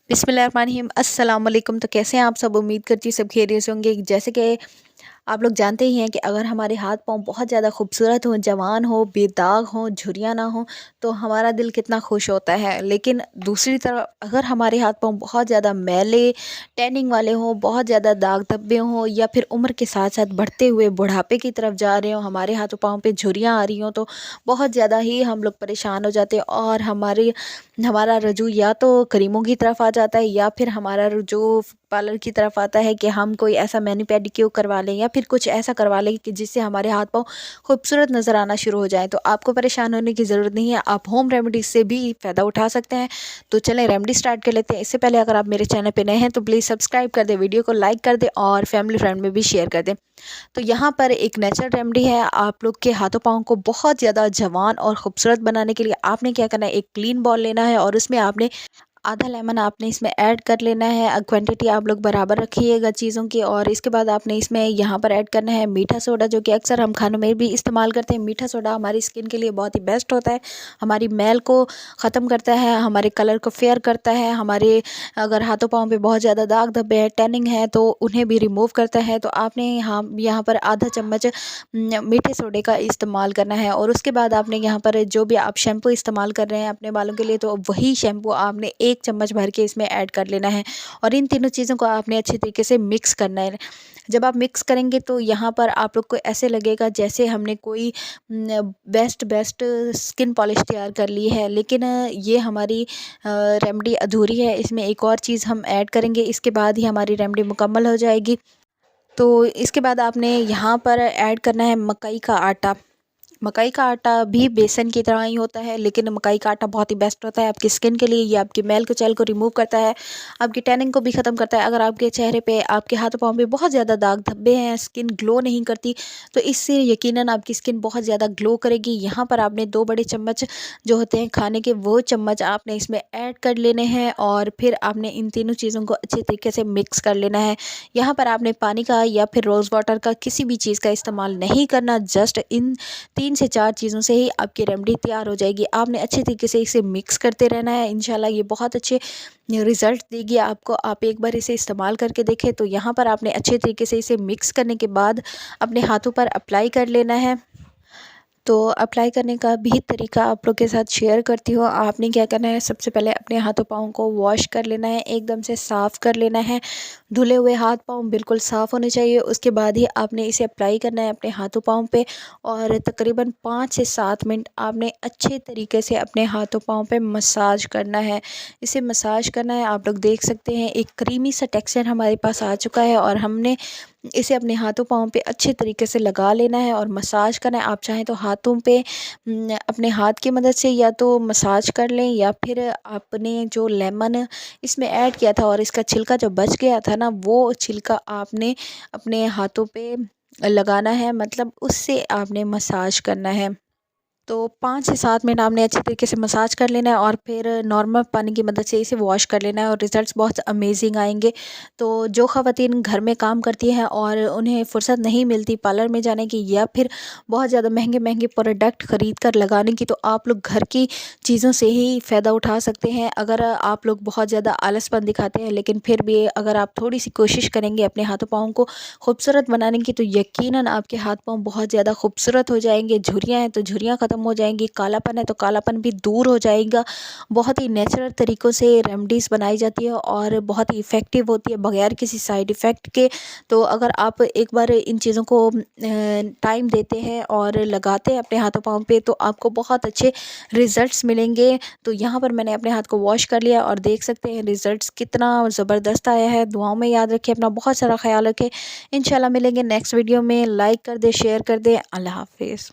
बिस्मिल्लाहिर्रहमानिर्रहीम अस्सलाम वालेकुम। तो कैसे हैं आप सब? उम्मीद करती हूँ सब खैरियत से होंगे। जैसे कि आप लोग जानते ही हैं कि अगर हमारे हाथ पाँव बहुत ज़्यादा खूबसूरत हों, जवान हो, बेदाग हों, झुर्रियाँ ना हों, तो हमारा दिल कितना खुश होता है। लेकिन दूसरी तरफ अगर हमारे हाथ पाँव बहुत ज़्यादा मैले, टैनिंग वाले हों, बहुत ज़्यादा दाग धब्बे हों, या फिर उम्र के साथ साथ बढ़ते हुए बुढ़ापे की तरफ जा रहे हों, हमारे हाथों पाँव पे झुर्रियाँ आ रही हों, तो बहुत ज़्यादा ही हम लोग परेशान हो जाते हैं और हमारा रुजू या तो क्रीमों की तरफ आ जाता है, या फिर हमारा रुजू पार्लर की तरफ आता है कि हम कोई ऐसा मैनी पेडिक्योर करवा लें या फिर कुछ ऐसा करवा लें कि जिससे हमारे हाथ पाँव खूबसूरत नज़र आना शुरू हो जाए। तो आपको परेशान होने की ज़रूरत नहीं है, आप होम रेमेडीज से भी फ़ायदा उठा सकते हैं। तो चलें रेमेडी स्टार्ट कर लेते हैं। इससे पहले अगर आप मेरे चैनल पे नए हैं तो प्लीज़ सब्सक्राइब कर दें, वीडियो को लाइक कर दें और फैमिली फ्रेंड में भी शेयर कर दें। तो यहाँ पर एक नेचुरल रेमेडी है। आप लोग के हाथों पाँव को बहुत ज़्यादा जवान और खूबसूरत बनाने के लिए आपने क्या करना है, एक क्लीन बॉल लेना है और उसमें आपने आधा लेमन आपने इसमें ऐड कर लेना है। क्वांटिटी आप लोग बराबर रखिएगा चीज़ों की। और इसके बाद आपने इसमें यहाँ पर ऐड करना है मीठा सोडा, जो कि अक्सर हम खानों में भी इस्तेमाल करते हैं। मीठा सोडा हमारी स्किन के लिए बहुत ही बेस्ट होता है, हमारी मैल को ख़त्म करता है, हमारे कलर को फेयर करता है, हमारे अगर हाथों पाँव पे बहुत ज़्यादा दाग धब्बे है, टैनिंग है, तो उन्हें भी रिमूव करता है। तो आपने यहाँ पर आधा चम्मच मीठे सोडे का इस्तेमाल करना है। और उसके बाद आपने यहाँ पर जो भी आप शैम्पू इस्तेमाल कर रहे हैं अपने बालों के लिए, तो वही शैम्पू आपने 1 चम्मच भर के इसमें ऐड कर लेना है। और इन तीनों चीज़ों को आपने अच्छे तरीके से मिक्स करना है। जब आप मिक्स करेंगे तो यहाँ पर आप लोग को ऐसे लगेगा जैसे हमने कोई बेस्ट बेस्ट स्किन पॉलिश तैयार कर ली है। लेकिन ये हमारी रेमेडी अधूरी है, इसमें एक और चीज़ हम ऐड करेंगे, इसके बाद ही हमारी रेमेडी मुकम्मल हो जाएगी। तो इसके बाद आपने यहाँ पर ऐड करना है मकई का आटा। मकई का आटा भी बेसन की तरह ही होता है, लेकिन मकई का आटा बहुत ही बेस्ट होता है आपकी स्किन के लिए। ये आपकी मैल कुचैल को रिमूव करता है, आपकी टैनिंग को भी ख़त्म करता है। अगर आपके चेहरे पे, आपके हाथों पाँव पे बहुत ज़्यादा दाग धब्बे हैं, स्किन ग्लो नहीं करती, तो इससे यकीनन आपकी स्किन बहुत ज़्यादा ग्लो करेगी। यहाँ पर आपने 2 बड़े चम्मच जो होते हैं खाने के, वो चम्मच आपने इसमें ऐड कर लेने हैं और फिर आपने इन तीनों चीज़ों को अच्छे तरीके से मिक्स कर लेना है। यहाँ पर आपने पानी का या फिर रोज़ वाटर का किसी भी चीज़ का इस्तेमाल नहीं करना, जस्ट इन 3 से 4 चीज़ों से ही आपकी रेमेडी तैयार हो जाएगी। आपने अच्छे तरीके से इसे मिक्स करते रहना है, इंशाल्लाह ये बहुत अच्छे रिज़ल्ट देगी आपको। आप एक बार इसे इस्तेमाल करके देखें। तो यहाँ पर आपने अच्छे तरीके से इसे मिक्स करने के बाद अपने हाथों पर अप्लाई कर लेना है। तो अप्लाई करने का भी तरीका आप लोग के साथ शेयर करती हूँ। आपने क्या करना है, सबसे पहले अपने हाथों पाँव को वॉश कर लेना है, एकदम से साफ़ कर लेना है। धुले हुए हाथ पाँव बिल्कुल साफ़ होने चाहिए। उसके बाद ही आपने इसे अप्लाई करना है अपने हाथों पाँव पे और तकरीबन 5 से 7 मिनट आपने अच्छे तरीके से अपने हाथों पाँव पे मसाज करना है। इसे मसाज करना है। आप लोग देख सकते हैं एक क्रीमी सा टेक्सचर हमारे पास आ चुका है और हमने इसे अपने हाथों पाँव पे अच्छे तरीके से लगा लेना है और मसाज करना है। आप चाहें तो हाथों पे अपने हाथ की मदद से या तो मसाज कर लें, या फिर आपने जो लेमन इसमें ऐड किया था और इसका छिलका जो बच गया था ना, वो छिलका आपने अपने हाथों पे लगाना है, मतलब उससे आपने मसाज करना है। तो 5 से 7 मिनट आपने अच्छे तरीके से मसाज कर लेना है और फिर नॉर्मल पानी की मदद से इसे वॉश कर लेना है और रिज़ल्ट्स बहुत अमेजिंग आएंगे। तो जो ख़वातीन घर में काम करती हैं और उन्हें फ़ुर्सत नहीं मिलती पार्लर में जाने की या फिर बहुत ज़्यादा महंगे महंगे प्रोडक्ट ख़रीद कर लगाने की, तो आप लोग घर की चीज़ों से ही फ़ायदा उठा सकते हैं। अगर आप लोग बहुत ज़्यादा आलसपन दिखाते हैं, लेकिन फिर भी अगर आप थोड़ी सी कोशिश करेंगे अपने हाथों पाँव को खूबसूरत बनाने की, तो यकीनन आपके हाथ पाँव बहुत ज़्यादा खूबसूरत हो जाएंगे। झुर्रियाँ हैं तो झुर्रियाँ ख़त्म हो जाएंगी, कालापन है तो कालापन भी दूर हो जाएगा। बहुत ही नेचुरल तरीक़ों से रेमेडीज़ बनाई जाती है और बहुत ही इफ़ेक्टिव होती है बगैर किसी साइड इफ़ेक्ट के। तो अगर आप एक बार इन चीज़ों को टाइम देते हैं और लगाते हैं अपने हाथों पाँव पे, तो आपको बहुत अच्छे रिज़ल्ट्स मिलेंगे। तो यहाँ पर मैंने अपने हाथ को वॉश कर लिया और देख सकते हैं रिज़ल्ट्स कितना ज़बरदस्त आया है। दुआओं में याद रखें, अपना बहुत सारा ख्याल रखें। इंशाल्लाह मिलेंगे नेक्स्ट वीडियो में। लाइक कर दें, शेयर कर दें। अल्लाह हाफ़िज़।